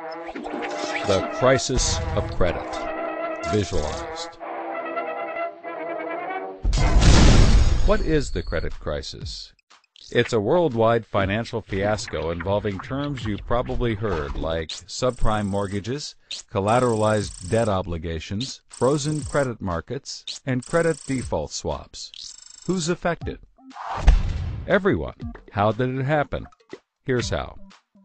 The crisis of credit, visualized. What is the credit crisis? It's a worldwide financial fiasco involving terms you've probably heard, like subprime mortgages, collateralized debt obligations, frozen credit markets, and credit default swaps. Who's affected? Everyone. How did it happen? Here's how.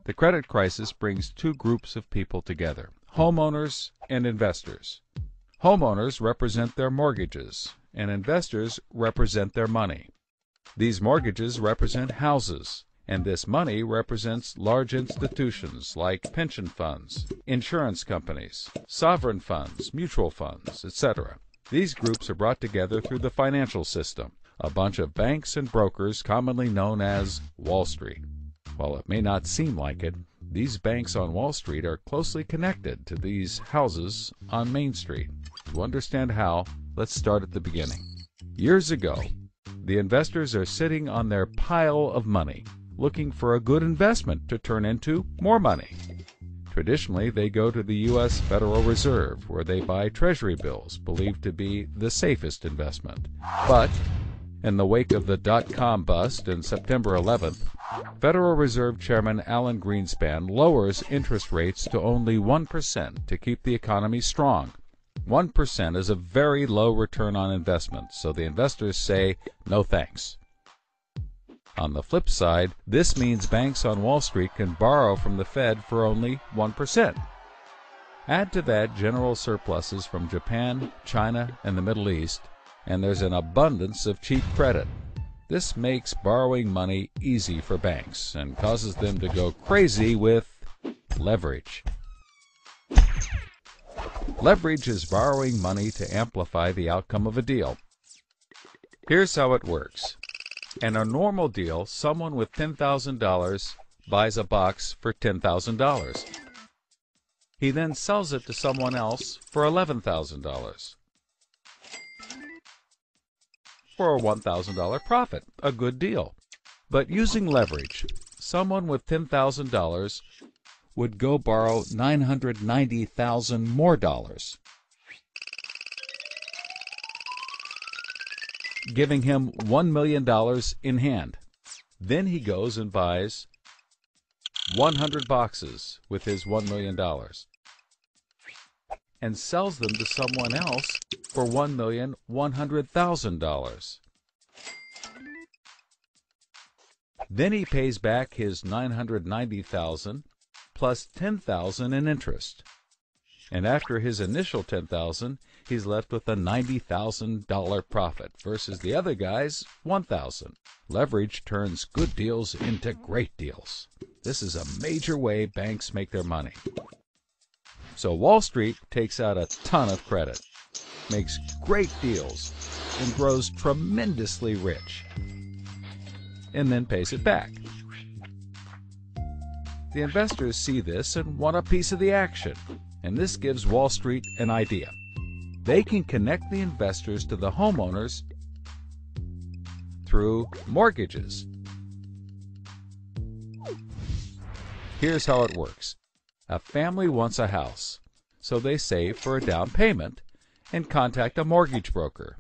The credit crisis brings two groups of people together, homeowners and investors. Homeowners represent their mortgages, and investors represent their money. These mortgages represent houses, and this money represents large institutions like pension funds, insurance companies, sovereign funds, mutual funds, etc. These groups are brought together through the financial system, a bunch of banks and brokers commonly known as Wall Street. While it may not seem like it, these banks on Wall Street are closely connected to these houses on Main Street. To understand how, let's start at the beginning. Years ago, the investors are sitting on their pile of money, looking for a good investment to turn into more money. Traditionally, they go to the U.S. Federal Reserve, where they buy Treasury bills, believed to be the safest investment. But in the wake of the dot-com bust in September 11th, Federal Reserve Chairman Alan Greenspan lowers interest rates to only 1% to keep the economy strong. 1% is a very low return on investment, so the investors say, no thanks. On the flip side, this means banks on Wall Street can borrow from the Fed for only 1%. Add to that general surpluses from Japan, China, and the Middle East, and there's an abundance of cheap credit. This makes borrowing money easy for banks and causes them to go crazy with leverage. Leverage is borrowing money to amplify the outcome of a deal. Here's how it works. In a normal deal, someone with $10,000 buys a box for $10,000. He then sells it to someone else for $11,000. For a $1,000 profit, a good deal. But using leverage, someone with $10,000 would go borrow $990,000 more dollars, giving him $1 million in hand. Then he goes and buys 100 boxes with his $1 million and sells them to someone else for $1,100,000. Then he pays back his $990,000 plus $10,000 in interest. And after his initial $10,000, he's left with a $90,000 profit versus the other guy's $1,000. Leverage turns good deals into great deals. This is a major way banks make their money. So Wall Street takes out a ton of credit, makes great deals, and grows tremendously rich, and then pays it back. The investors see this and want a piece of the action, and this gives Wall Street an idea. They can connect the investors to the homeowners through mortgages. Here's how it works. A family wants a house, so they save for a down payment and contact a mortgage broker.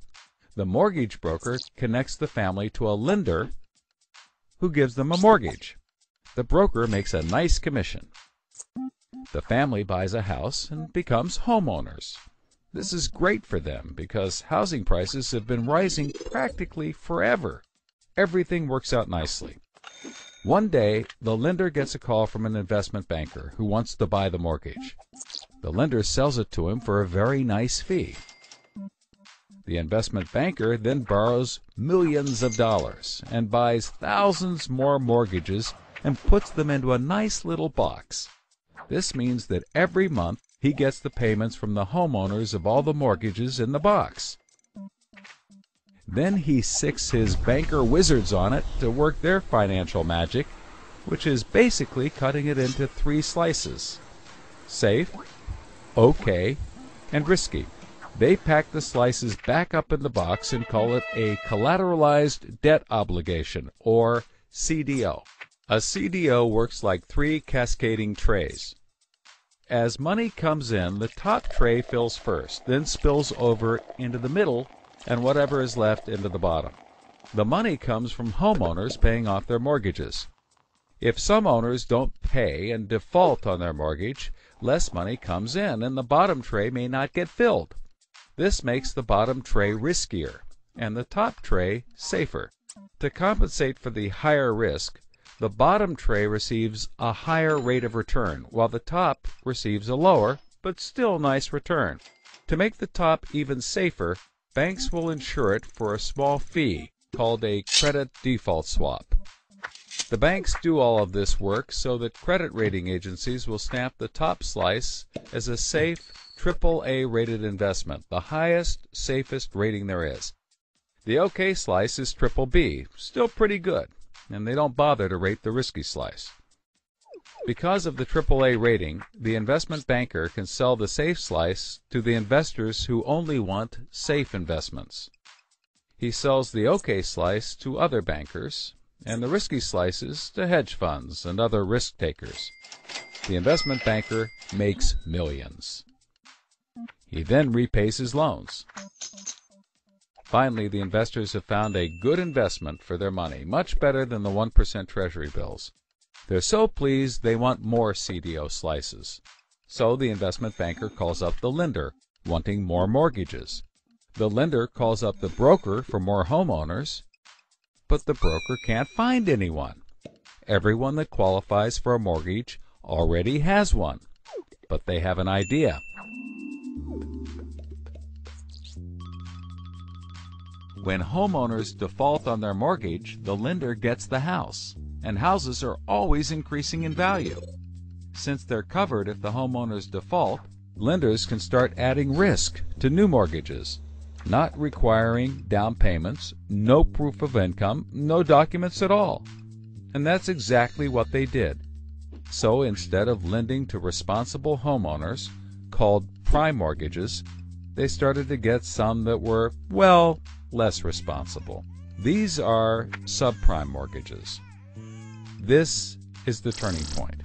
The mortgage broker connects the family to a lender who gives them a mortgage. The broker makes a nice commission. The family buys a house and becomes homeowners. This is great for them because housing prices have been rising practically forever. Everything works out nicely. One day, the lender gets a call from an investment banker who wants to buy the mortgage. The lender sells it to him for a very nice fee. The investment banker then borrows millions of dollars and buys thousands more mortgages and puts them into a nice little box. This means that every month he gets the payments from the homeowners of all the mortgages in the box. Then he sicks his banker wizards on it to work their financial magic, which is basically cutting it into 3 slices: safe, okay, and risky. They pack the slices back up in the box and call it a collateralized debt obligation, or CDO. A CDO works like 3 cascading trays. As money comes in, the top tray fills first, then spills over into the middle, and whatever is left into the bottom. The money comes from homeowners paying off their mortgages. If some owners don't pay and default on their mortgage, less money comes in, and the bottom tray may not get filled. This makes the bottom tray riskier, and the top tray safer. To compensate for the higher risk, the bottom tray receives a higher rate of return, while the top receives a lower, but still nice return. To make the top even safer, banks will insure it for a small fee, called a credit default swap. The banks do all of this work so that credit rating agencies will stamp the top slice as a safe, AAA rated investment, the highest, safest rating there is. The OK slice is BBB, still pretty good, and they don't bother to rate the risky slice. Because of the AAA rating, the investment banker can sell the safe slice to the investors who only want safe investments. He sells the OK slice to other bankers, and the risky slices to hedge funds and other risk takers. The investment banker makes millions. He then repays his loans. Finally, the investors have found a good investment for their money, much better than the 1% Treasury bills. They're so pleased they want more CDO slices. So the investment banker calls up the lender, wanting more mortgages. The lender calls up the broker for more homeowners, but the broker can't find anyone. Everyone that qualifies for a mortgage already has one, but they have an idea. When homeowners default on their mortgage, the lender gets the house, and houses are always increasing in value. Since they're covered if the homeowners default, lenders can start adding risk to new mortgages, not requiring down payments, no proof of income, no documents at all. And that's exactly what they did. So instead of lending to responsible homeowners, called prime mortgages, they started to get some that were, well, less responsible. These are subprime mortgages. This is the turning point.